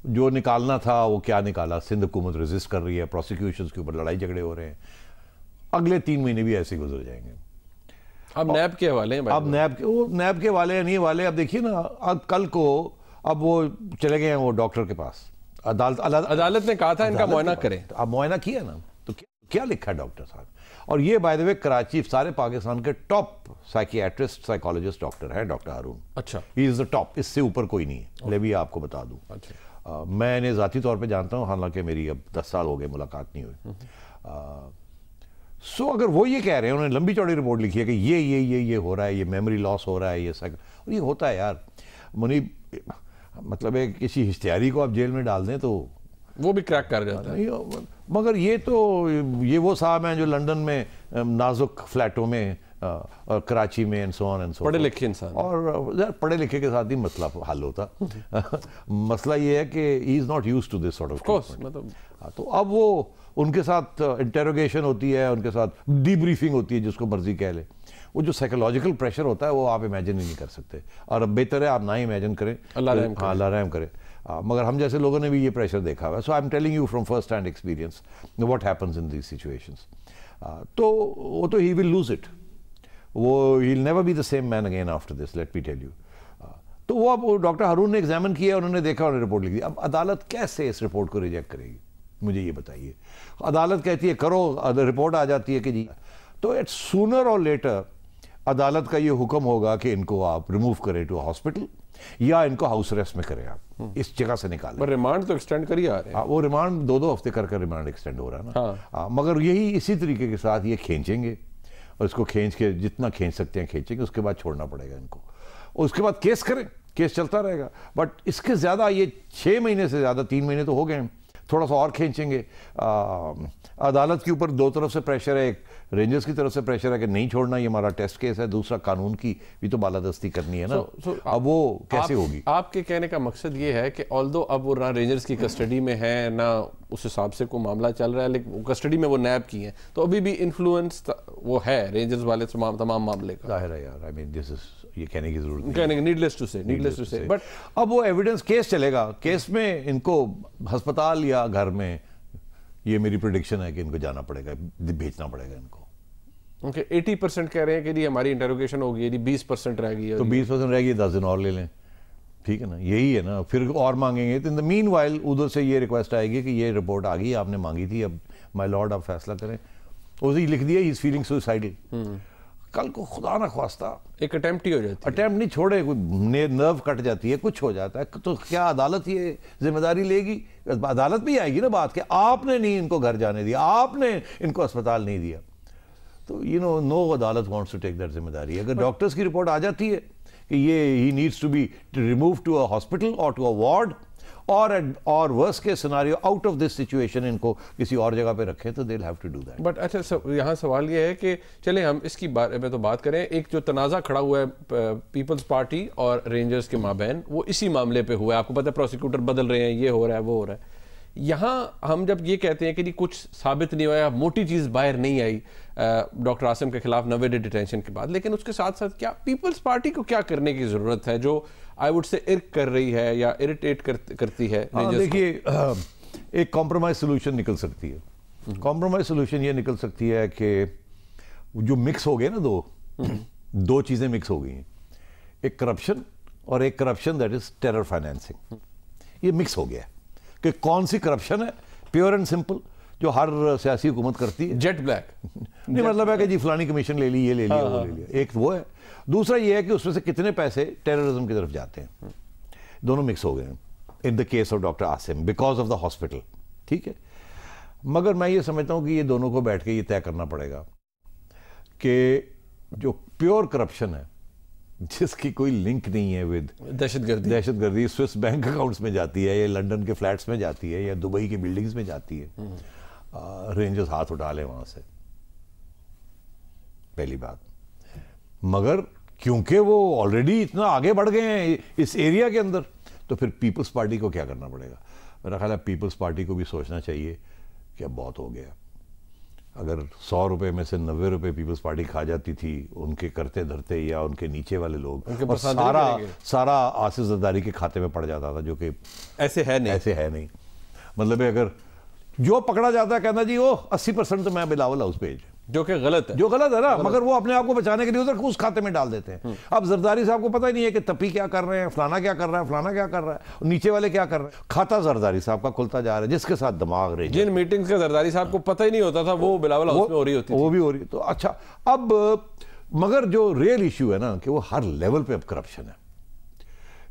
B: جو نکالنا تھا وہ کیا نکالا. سندھ حکومت ریزسٹ کر رہی ہے, پروسیکیوشنز کے اوپر لڑائی جھگڑے ہو رہے ہیں. اگلے 3 مہینے بھی ایسے گزر جائیں گے.
A: اب نیب کے حوالے ہیں,
B: اب نیب کے والے نہیں والے. اب دیکھیے نا, اب کل کو اب وہ چلے گئے ہیں وہ ڈاکٹر کے پاس.
A: عدالت نے کہا تھا ان کا معائنہ کریں.
B: اب معائنہ کیا نا, تو کیا لکھا ہے ڈاکٹر صاحب. اور یہ بائی دا وے کراچی سارے پاکستان کے ٹاپ سائیکیاٹرسٹ سائیکالوجسٹ ڈاکٹر ہے ڈاکٹر ہارون.
A: اچھا,
B: ہی از دا ٹاپ, اس سے اوپر کوئی نہیں ہے. لے بھی آپ کو بتا دوں, میں انہیں ذاتی طور پہ جانتا ہوں, حالانکہ میری اب 10 سال ہو گئے ملاقات نہیں ہوئی. سو اگر وہ یہ کہہ رہے ہیں, انہوں نے لمبی چوڑی رپورٹ لکھی ہے کہ یہ ہو رہا ہے, یہ میموری لاس ہو رہا ہے, یہ اور یہ ہوتا ہے یار منیب. مطلب ہے کسی اشتہاری کو آپ جیل میں ڈال دیں تو
A: وہ بھی کریک کر جاتا ہے.
B: مگر یہ وہ صاحب ہیں جو لنڈن میں نازک فلیٹوں میں اور کراچی میں
A: پڑھے لکھے انسان,
B: اور پڑھے لکھے کے ساتھ ہی مسئلہ حل ہوتا. مسئلہ یہ ہے کہ he is not used to this sort of treatment. تو اب وہ ان کے ساتھ انٹیروگیشن ہوتی ہے, ان کے ساتھ ڈی بریفنگ ہوتی ہے, جس کو مرضی کہہ لے. وہ جو سائیکولوجیکل پریشر ہوتا ہے وہ آپ امیجن ہی نہیں کر سکتے, اور اب بہتر ہے آپ نہ ہی امیجن کریں. اللہ رحم کرے. مگر ہم جیسے لوگوں نے بھی یہ پریشر دیکھا ہوا ہے. So I am telling you from first hand experience what happens in these situations. تو وہ تو ہی ول لوز اٹ. وہ he will never be the same man again after this, let me tell you. تو وہ اب doctor Haroon نے examine کیا, انہوں نے دیکھا, انہوں نے رپورٹ لکھ دی. اب عدالت کیسے اس رپورٹ کو ریجیکٹ کرے گی, مجھے یہ بتائیے. عدالت کہتی ہے کرو, رپورٹ آ جاتی ہے کہ جی, تو اٹ سونر اور لیٹر عدالت کا یہ حکم ہوگا کہ ان کو آپ ریموو کریں ٹو ہاسپٹل, یا ان کو ہاؤس اریسٹ میں کریں, آپ اس جگہ سے نکالیں.
A: ریمانڈ تو ایکسٹینڈ کر ہی آ رہے ہیں.
B: وہ ریمانڈ 2 ہفتے کر ریمانڈ ایکسٹینڈ ہو رہا ہے نا. مگر یہی اسی طریقے کے ساتھ یہ کھینچیں گے, اور اس کو کھینچ کے جتنا کھینچ سکتے ہیں کھینچیں گے. اس کے بعد چھوڑنا پڑے گا ان کو, اور اس کے بعد کیس کریں, کیس چلتا رہے گا. بٹ اس کے زیادہ یہ 6 مہینے سے زیادہ, 3 مہینے تو ہو گئے ہیں, تھوڑا سا اور کھینچیں گے. عدالت کے اوپر 2 طرف سے پریشر ہے, ایک رینجرز کی طرف سے پریشر ہے کہ نہیں چھوڑنا, یہ ہمارا ٹیسٹ کیس ہے. دوسرا قانون کی بھی تو بالادستی کرنی ہے نا. اب وہ کیسے ہوگی؟
A: آپ کے کہنے کا مقصد یہ ہے کہ آلدو اب وہ نہ رینجرز کی کسٹڈی میں ہے, نہ اس حساب سے کوئی معاملہ چل رہا ہے, لیکن کسٹڈی میں وہ نیب کی ہیں, تو ابھی بھی انفلوئنس وہ ہے رینجرز والے تمام معاملے کا.
B: ظاہر ہے یار, آئی مین دس از, یہ کہنے کی ضرورت
A: نہیں, نیڈلیس ٹو سے. بٹ
B: اب وہ ایویڈنس کیس چلے گا, کیس میں ان کو ہسپتال یا گھر میں, یہ میری پریڈکشن ہے کہ ان کو جانا پڑے گا, بھیجنا پڑے گا ان کو.
A: 80% کہہ رہے ہیں کہ جی ہماری انٹروگیشن ہوگی, 20% رہ گئی ہے.
B: تو 20% رہ گئی, 10 دن اور لے لیں, ٹھیک ہے نا. یہی ہے نا, پھر اور مانگیں گے. تو ان دا مین وائل ادھر سے یہ ریکویسٹ آئے گی کہ یہ رپورٹ آ گئی, آپ نے مانگی تھی, اب مائی لارڈ آپ فیصلہ کریں. اسی لکھ دیا ہی از فیلنگ سوسائڈل. کل کو خدا نہ خواستہ
A: ایک اٹیمپٹ ہی ہو جاتی ہے.
B: اٹیمپٹ نہیں چھوڑے, کوئی نرو کٹ جاتی ہے, کچھ ہو جاتا ہے, تو کیا عدالت یہ ذمہ داری لے گی؟ عدالت بھی آئے گی نا بات کہ آپ نے نہیں ان کو گھر جانے دیا, آپ نے ان کو اسپتال نہیں دیا. تو نو عدالت وانٹس ٹو ٹیک دیٹ ذمہ داری. اگر ڈاکٹرز کی رپورٹ آ جاتی ہے کہ یہ ہی needs to be remove to a hospital اور ٹو اے وارڈ, اور ورس کے scenario out of this situation ان کو کسی اور جگہ پہ رکھیں, تو they'll have to do that.
A: But اچھا یہاں سوال یہ ہے کہ چلیں ہم اس کی بارے میں تو بات کریں. ایک جو تنازع کھڑا ہوا ہے پیپلز پارٹی اور رینجرز کے مابین, وہ اسی معاملے پہ ہوا ہے. آپ کو پتہ ہے پروسیکیوٹر بدل رہے ہیں, یہ ہو رہا ہے, وہ ہو رہا ہے. یہاں ہم جب یہ کہتے ہیں کہ جی کچھ ثابت نہیں ہوا, موٹی چیز باہر نہیں آئی ڈاکٹر عاصم کے خلاف 90 ڈے ڈیٹینشن کے بعد, لیکن اس کے ساتھ ساتھ کیا پیپلز پارٹی کو کیا کرنے کی ضرورت ہے جو آئی وڈ سے ارک کر رہی ہے یا اریٹیٹ کرتی ہے؟
B: دیکھیے, ایک کمپرومائز سولوشن نکل سکتی ہے. کمپرومائز سولوشن یہ نکل سکتی ہے کہ جو مکس ہو گئے نا, 2 چیزیں مکس ہو گئی ہیں, ایک کرپشن اور ایک corruption that is terror financing. یہ مکس ہو گیا ہے. کہ کون سی کرپشن ہے پیور اینڈ سمپل جو ہر سیاسی حکومت کرتی ہے.
A: جیٹ بلیک
B: نہیں مطلب ہے کہ جی فلانی کمیشن لے لی, یہ لے لیا, وہ لے لیا. ایک وہ ہے. دوسرا یہ ہے کہ اس میں سے کتنے پیسے ٹیررزم کی طرف جاتے ہیں. دونوں مکس ہو گئے ہیں in the case of doctor Asim because of the hospital. ٹھیک ہے, مگر میں یہ سمجھتا ہوں کہ یہ دونوں کو بیٹھ کے یہ طے کرنا پڑے گا کہ جو پیور کرپشن ہے جس کی کوئی لنک نہیں ہے ود دہشت گردی, سوئس بینک اکاؤنٹس میں جاتی ہے یا لنڈن کے فلیٹس میں جاتی ہے یا دبئی کی بلڈنگز میں جاتی ہے, رینجرز ہاتھ اٹھا لیں وہاں سے, پہلی بات. مگر کیونکہ وہ آلریڈی اتنا آگے بڑھ گئے ہیں اس ایریا کے اندر, تو پھر پیپلز پارٹی کو کیا کرنا پڑے گا. میرا خیال ہے پیپلز پارٹی کو بھی سوچنا چاہیے کہ اب بہت ہو گیا. اگر 100 روپے میں سے 90 روپے پیپلز پارٹی کھا جاتی تھی ان کے کرتے دھرتے یا ان کے نیچے والے لوگ, اور سارا آصف زرداری کے کھاتے میں پڑ جاتا تھا, جو کہ ایسے ہے نہیں. مطلب اگر جو پکڑا جاتا ہے کہنا جی وہ 80% تو میں بلاول ہاؤس بھیج, جو کہ غلط ہے نا, مگر وہ اپنے آپ کو بچانے کے لیے ادھر اس کھاتے میں ڈال دیتے ہیں. اب زرداری صاحب کو پتہ ہی نہیں ہے کہ تپی کیا کر رہے ہیں, فلانا کیا کر رہا ہے, نیچے والے کیا کر رہے ہیں. کھاتا زرداری صاحب کا کھلتا جا رہا ہے, جس کے ساتھ دماغ رہے
A: جن میٹنگز کا زرداری صاحب کو پتہ ہی نہیں ہوتا تھا وہ بلاول ہاؤس میں ہو رہی ہوتی تھی,
B: وہ بھی ہو رہی. تو اچھا, اب مگر جو ریئل ایشو ہے نا کہ وہ ہر لیول پہ اب کرپشن ہے.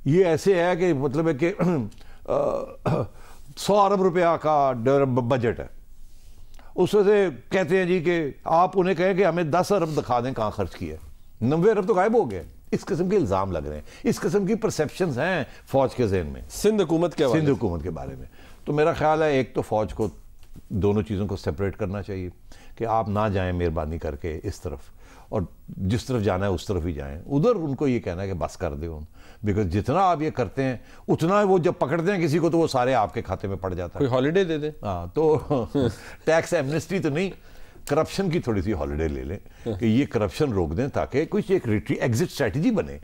B: یہ ایسے ہے کہ مطلب ہے کہ 100 ارب روپیہ کا بجٹ ہے, اس وجہ سے کہتے ہیں جی کہ آپ انہیں کہیں کہ ہمیں 10 ارب دکھا دیں کہاں خرچ کیا ہے, 90 ارب تو غائب ہو گئے. اس قسم کے الزام لگ رہے ہیں, اس قسم کی پرسیپشنز ہیں فوج کے ذہن میں
A: سندھ حکومت
B: کے بارے میں. تو میرا خیال ہے ایک تو فوج کو دونوں چیزوں کو سیپریٹ کرنا چاہیے کہ آپ نہ جائیں مہربانی کر کے اس طرف, اور جس طرف جانا ہے اس طرف ہی جائیں. ادھر ان کو یہ کہنا ہے کہ بس کر دیں, بیکاز جتنا آپ یہ کرتے ہیں اتنا وہ جب پکڑتے ہیں کسی کو تو وہ سارے آپ کے کھاتے میں پڑ جاتا ہے.
A: کوئی ہالیڈے دے دیں.
B: ہاں, تو ٹیکس ایمنسٹی تو نہیں, کرپشن کی تھوڑی سی ہالیڈے لے لیں کہ یہ کرپشن روک دیں تاکہ کچھ ایک ایگزٹ اسٹریٹجی بنے,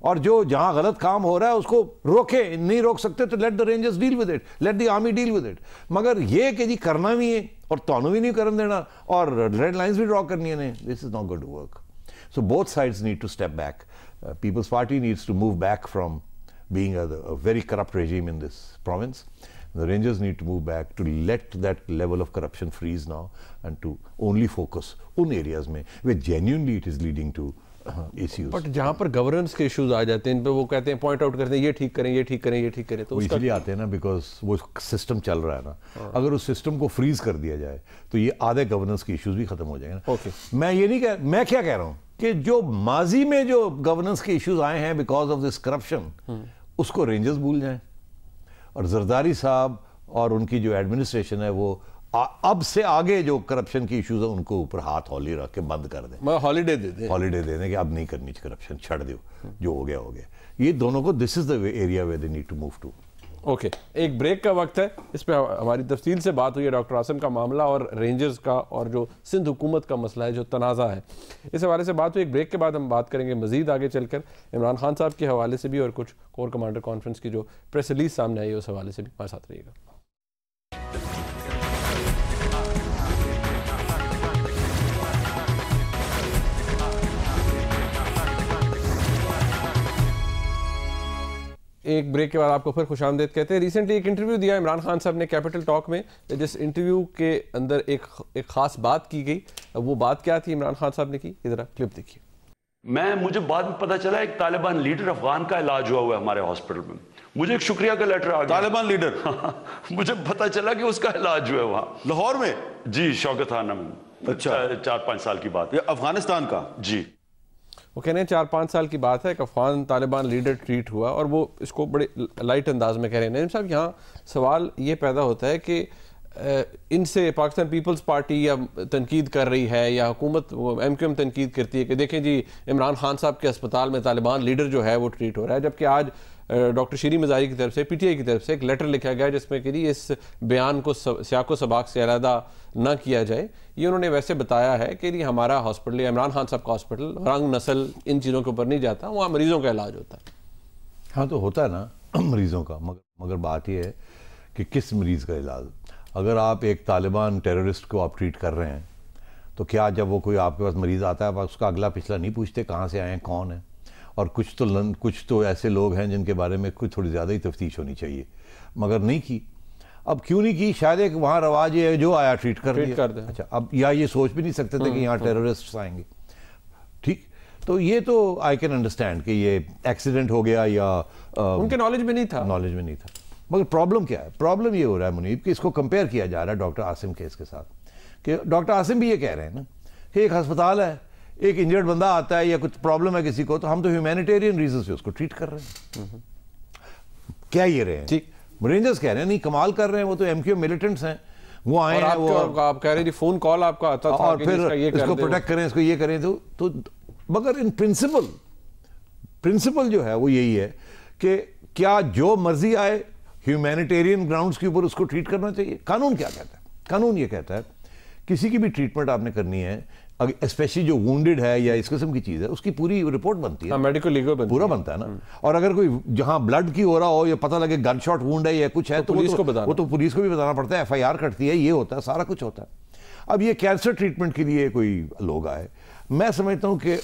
B: اور جو جہاں غلط کام ہو رہا ہے اس کو روکے. نہیں روک سکتے تو let the Rangers deal with it, let the army deal with it. مگر یہ کہ جی کرنا بھی ہے اور تانوں بھی نہیں کرن دینا اور ریڈ لائنز بھی ڈرا کرنی ہے, this is not good work. So both sides need to step back. People's Party needs to move back from being a very corrupt regime in this province. The Rangers need to move back to let that level of corruption freeze now and to only focus on areas where genuinely it is leading to issues.
A: But جہاں پر governance کے issues آ جاتے ہیں ان پہ وہ کہتے ہیں point out کرتے ہیں یہ ٹھیک کریں, تو
B: اس لیے آتے ہیں نا بیکاز وہ سسٹم چل رہا ہے نا. اگر اس سسٹم کو فریز کر دیا جائے تو یہ آدھے گورننس کے ایشوز بھی ختم ہو جائیں گے نا. میں یہ نہیں میں کیا کہہ رہا ہوں کہ جو ماضی میں جو گورننس کے ایشوز آئے ہیں بیکاز آف دس کرپشن, اس کو رینجرز بھول جائیں, اور زرداری صاحب اور ان کی جو ایڈمنسٹریشن ہے وہ اب سے آگے جو کرپشن کی ایشوز ہیں ان کو اوپر ہاتھ ہولی رکھ کے بند کر دیں,
A: ہالیڈے دے دیں
B: کہ اب نہیں کرنی کرپشن, چھڑ دو, جو ہو گیا. یہ دونوں کو this is the area where they need to move to.
A: Okay, ایک بریک کا وقت ہے, اس پہ ہماری تفصیل سے بات ہوئی ہے ڈاکٹر عاصم کا معاملہ اور رینجرز کا اور جو سندھ حکومت کا مسئلہ ہے جو تنازع ہے, اس حوالے سے بات ہوئی. ایک بریک کے بعد ہم بات کریں گے مزید آگے چل کر عمران خان صاحب کے حوالے سے بھی اور کچھ کور کمانڈر کانفرنس کی جو پریس ریلیز سامنے آئی ہے اس حوالے سے بھی. ہمارے ساتھ رہیے گا. ایک بریک کے بعد آپ کو پھر خوش آمدید کہتے ہیں. ریسنٹلی ایک انٹرویو دیا عمران خان صاحب نے کیپٹل ٹاک میں, جس انٹرویو کے اندر ایک خاص بات کی گئی. وہ بات کیا تھی عمران خان صاحب نے کی, ادھر کلپ دیکھیے.
E: مجھے بعد میں پتا چلا ایک طالبان لیڈر افغان کا علاج ہوا ہے ہمارے ہاسپٹل میں. مجھے ایک شکریہ کا لیٹر آ گیا.
F: طالبان لیڈر
E: مجھے پتا چلا کہ اس کا علاج ہوا ہے وہاں
F: لاہور میں.
E: جی, شوکت خانہ میں. اچھا, 4-5 سال کی بات.
F: یہ افغانستان کا.
E: جی,
A: وہ کہہ رہے ہیں 4-5 سال کی بات ہے کہ افغان طالبان لیڈر ٹریٹ ہوا, اور وہ اس کو بڑے لائٹ انداز میں کہہ رہے ہیں. نعیم صاحب, یہاں سوال یہ پیدا ہوتا ہے کہ ان سے پاکستان پیپلز پارٹی یا تنقید کر رہی ہے یا حکومت ایم کیو ایم تنقید کرتی ہے کہ دیکھیں جی عمران خان صاحب کے اسپتال میں طالبان لیڈر جو ہے وہ ٹریٹ ہو رہا ہے, جبکہ آج ڈاکٹر شیریں مزاری کی طرف سے پی ٹی آئی کی طرف سے ایک لیٹر لکھا گیا جس میں کہ جی اس بیان کو سیاق و سباق سے علیحدہ نہ کیا جائے. یہ انہوں نے ویسے بتایا ہے کہ جی ہمارا ہاسپٹل یا عمران خان صاحب کا ہاسپٹل رنگ نسل ان چیزوں کے اوپر نہیں جاتا, وہاں مریضوں کا علاج ہوتا ہے.
B: ہاں تو ہوتا ہے نا مریضوں کا, مگر بات یہ ہے کہ کس مریض کا علاج. اگر آپ ایک طالبان ٹیررسٹ کو آپ ٹریٹ کر رہے ہیں تو کیا جب وہ کوئی آپ کے پاس مریض آتا ہے آپ اس کا اگلا پچھلا نہیں پوچھتے کہاں سے آئے ہیں, کون ہے, اور کچھ تو ایسے لوگ ہیں جن کے بارے میں کچھ تھوڑی زیادہ ہی تفتیش ہونی چاہیے، مگر نہیں کی. اب کیوں نہیں کی؟ شاید ایک وہاں رواج یہ ہے جو آیا ٹریٹ کر دیا. اچھا، اب یا یہ سوچ بھی نہیں سکتے تھے کہ یہاں ٹیررسٹ آئیں گے. ٹھیک، تو یہ تو آئی کین انڈرسٹینڈ کہ یہ ایکسیڈنٹ ہو گیا یا
A: ان کے نالج میں نہیں تھا.
B: مگر پرابلم کیا ہے؟ پرابلم یہ ہو رہا ہے منیب کہ اس کو کمپیئر کیا جا رہا ہے ڈاکٹر عاصم کیس کے ساتھ، کہ ڈاکٹر عاصم بھی یہ کہہ رہے ہیں نا کہ ایک ہسپتال ہے، ایک انجرڈ بندہ آتا ہے یا کچھ پرابلم ہے کسی کو، تو ہم تو ہیومینیٹیرین ریزن سے اس کو ٹریٹ کر رہے ہیں. کیا یہ رہے ہیں رینجرز کہہ رہے ہیں نہیں کمال کر رہے ہیں، وہ تو ایم کیو ملیٹنٹس ہیں، وہ آئے ہیں، وہ
A: آپ کہہ رہے جی فون کال آپ کا آتا تھا
B: اور پھر اس کو پروٹیکٹ کریں، اس کو یہ کریں. تو مگر ان پرنسپل جو ہے وہ یہی ہے کہ کیا جو مرضی آئے ہیومینیٹیرین گراؤنڈز کے اوپر اس کو ٹریٹ کرنا چاہیے. قانون کیا کہتا ہے؟ قانون یہ کہتا ہے کسی کی بھی ٹریٹمنٹ آپ نے کرنی ہے، اسپیشلی جو وونڈڈ ہے یا اس قسم کی چیز ہے، اس کی پوری رپورٹ بنتی ہے،
A: میڈیکل لیگل
B: پورا بنتا ہے نا. اور اگر کوئی جہاں بلڈ کی ہو رہا ہو یا پتہ لگے گن شاٹ وونڈ ہے یا کچھ ہے تو وہ تو پولیس کو بھی بتانا پڑتا ہے، ایف آئی آر کٹتی ہے، یہ ہوتا ہے، سارا کچھ ہوتا ہے. اب یہ کینسر ٹریٹمنٹ کے لیے کوئی لوگ آئے، میں سمجھتا ہوں کہ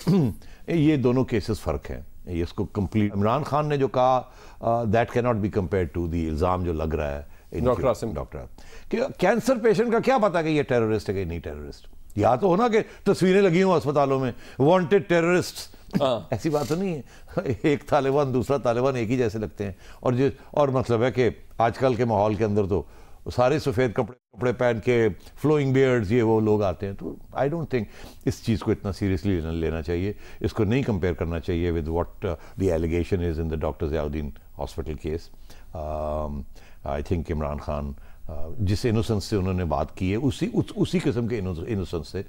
B: یہ دونوں کیسز فرق ہیں. یہ اس کو کمپلیٹ عمران خان نے جو کہا دیٹ کی not be compare to the الزام جو لگ رہا ہے ڈاکٹر کہ کینسر پیشنٹ کا کیا پتا کہ یہ ٹیررسٹ ہے کہ نہیں ٹیررسٹ. یا تو ہونا کہ تصویریں لگی ہوں اسپتالوں میں وانٹڈ ٹیررسٹ، ایسی بات تو نہیں ہے. ایک طالبان دوسرا طالبان ایک ہی جیسے لگتے ہیں. اور مطلب ہے کہ آج کل کے ماحول کے اندر تو سارے سفید کپڑے پہن کے فلوئنگ بیئرڈز یہ وہ لوگ آتے ہیں. تو آئی ڈونٹ تھنک اس چیز کو اتنا سیریسلی لینا چاہیے. اس کو نہیں کمپیئر کرنا چاہیے with what the allegation is in the doctor Ziauddin hospital case. I think Imran Khan جس انوسنس سے انہوں نے بات کی ہے اسی قسم کے انوسنس سے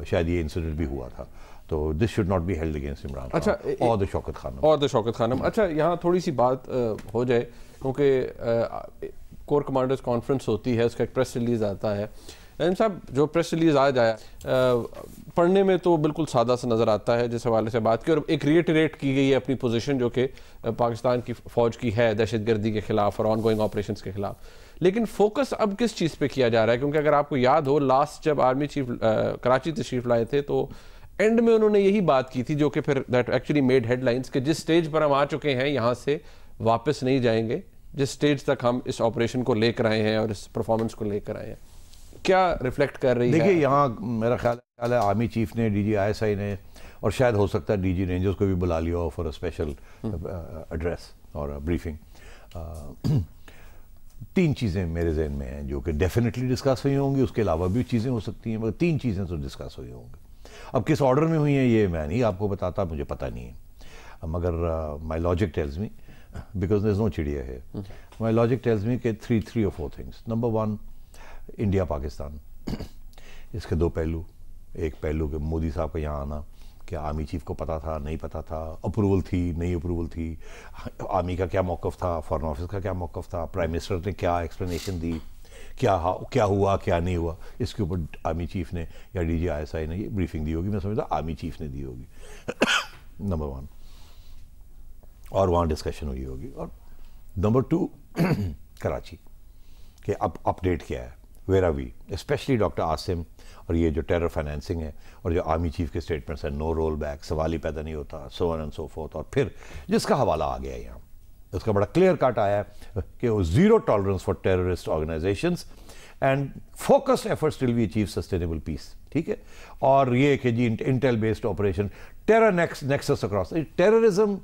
B: شاید یہ انسیڈنٹ بھی ہوا تھا. تو this should not be held against Imran Khan اور دا شوکت خانم. اچھا،
A: یہاں تھوڑی سی بات ہو جائے کیونکہ کور کمانڈرز کانفرنس ہوتی ہے، اس کا ایک پریس ریلیز آتا ہے. نعیم صاحب، جو پریس ریلیز آج آیا پڑھنے میں تو بالکل سادہ سا نظر آتا ہے جس حوالے سے بات کی، اور ایک ریٹریٹ کی گئی ہے اپنی پوزیشن جو کہ پاکستان کی فوج کی ہے دہشت گردی کے خلاف اور آن گوئنگ آپریشنز کے خلاف. لیکن فوکس اب کس چیز پہ کیا جا رہا ہے؟ کیونکہ اگر آپ کو یاد ہو لاسٹ جب آرمی چیف کراچی تشریف لائے تھے تو اینڈ میں انہوں نے یہی بات کی تھی جو کہ پھر that actually made headlines کہ جس سٹیج پر ہم آ چکے ہیں یہاں سے واپس نہیں جائیں گے، جس سٹیج تک ہم اس آپریشن کو لے کر آئے ہیں اور اس پرفارمنس کو لے کر آئے ہیں. کیا ریفلیکٹ کر رہی ہے؟
B: دیکھیے یہاں میرا خیال ہے آرمی چیف نے، D G I S I نے، اور شاید ہو سکتا ہے ڈی جی رینجرز کو بھی بلا لیا ہو فار اے اسپیشل ایڈریس اور بریفنگ. 3 چیزیں میرے ذہن میں ہیں جو کہ ڈیفینیٹلی ڈسکس ہوئی ہوں گی، اس کے علاوہ بھی چیزیں ہو سکتی ہیں، مگر 3 چیزیں تو ڈسکس ہوئی ہوں گی. اب کس آرڈر میں ہوئی ہیں یہ میں نہیں آپ کو بتاتا، مجھے پتہ نہیں ہے، مگر my logic tells me because there is no چڑیا ہے، مائی لاجک ٹیلز می کہ 3 or 4 things. Number 1، India Pakistan, اس کے 2 پہلو. ایک پہلو کہ مودی صاحب کا یہاں آنا، کیا آرمی چیف کو پتا تھا نہیں پتا تھا، اپروول تھی نہیں اپروول تھی، آرمی کا کیا موقف تھا، فارن آفس کا کیا موقف تھا، پرائم منسٹر نے کیا ایکسپلینیشن دی، کیا ہوا کیا نہیں ہوا. اس کے اوپر آرمی چیف نے یا D G I S I نے یہ بریفنگ دی ہوگی. میں سمجھتا آرمی چیف نے دی ہوگی نمبر 1، اور وہاں ڈسکشن ہوئی ہوگی. اور نمبر 2 کراچی کہ اب اپڈیٹ کیا ہے، where are we, especially doctor Asim اور یہ جو ٹیرر فائنینسنگ ہے اور جو آرمی چیف کے اسٹیٹمنٹس ہیں، نو رول بیک، سوال ہی پیدا نہیں ہوتا، سو آن اینڈ سو فورتھ. اور پھر جس کا حوالہ آ گیا یہاں، اس کا بڑا کلیئر کٹ آیا ہے کہ وہ zero tolerance for terrorist organisations and focused efforts till we achieve sustainable peace. ٹھیک ہے. اور یہ کہ جی intel based operation, terror nexus across terrorism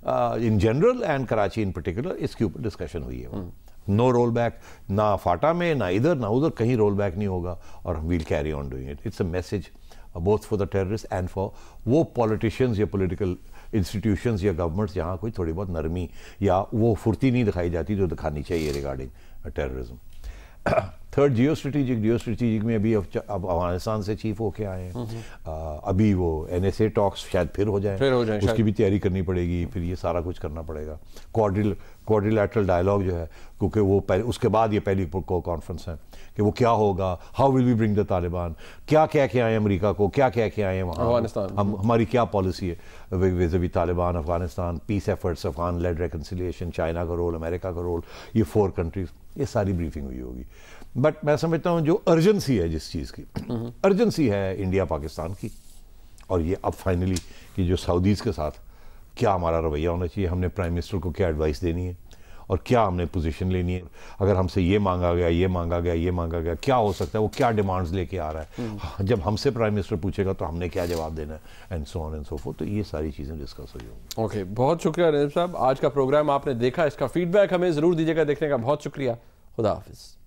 B: in general and Karachi in particular, اس کے اوپر ڈسکشن ہوئی ہے. نو رول بیک، نہ فاٹا میں نہ ادھر نہ ادھر، کہیں رول بیک نہیں ہوگا، اور we'll carry on doing it. It's a message both for the terrorist and for وہ پولیٹیشینز یا پولیٹیکل انسٹیٹیوشنز یا گورنمنٹس جہاں کوئی تھوڑی بہت نرمی یا وہ پھرتی نہیں دکھائی جاتی جو دکھانی چاہیے regarding terrorism. 3rd، Jio strategic میں ابھی اب افغانستان سے چیف ہو کے آئے ہیں. ابھی وہ NSA ٹاکس شاید پھر ہو جائیں، اس کی بھی تیاری کرنی پڑے گی، پھر یہ سارا کچھ کرنا پڑے گا. کوارڈیلیٹرل ڈائلاگ جو ہے، کیونکہ وہ اس کے بعد یہ پہلی کانفرنس ہے کہ وہ کیا ہوگا، ہاؤ ول وی برنگ دا طالبان، کیا کہہ کے آئے امریکہ کو، کیا کہہ کے آئے ہیں وہاں افغانستان، ہماری کیا پالیسی ہے vis-a-vis Taliban, Afghanistan, peace efforts, Afghan led reconciliation, China کا رول، امریکہ کا رول، یہ 4 کنٹریز، یہ ساری بریفنگ ہوئی ہوگی. بٹ میں سمجھتا ہوں جو ارجنسی ہے جس چیز کی، ارجنسی ہے انڈیا پاکستان کی. اور یہ اب فائنلی کہ جو سعودیز کے ساتھ کیا ہمارا رویہ ہونا چاہیے, ہم نے پرائم منسٹر کو کیا ایڈوائس دینی ہے اور کیا ہم نے پوزیشن لینی ہے. اگر ہم سے یہ مانگا گیا, یہ مانگا گیا, یہ مانگا گیا, کیا ہو سکتا ہے, وہ کیا ڈیمانڈز لے کے آ رہا ہے, جب ہم سے پرائم منسٹر پوچھے گا تو ہم نے کیا جواب دینا ہے, and so on and so forth. تو یہ ساری چیزیں ڈسکس ہوئی ہوں.
A: اوکے, بہت شکریہ رنیب صاحب. آج کا پروگرام آپ نے دیکھا, اس کا فیڈ بیک ہمیں ضرور دیجیے گا. دیکھنے کا بہت شکریہ. خدا حافظ.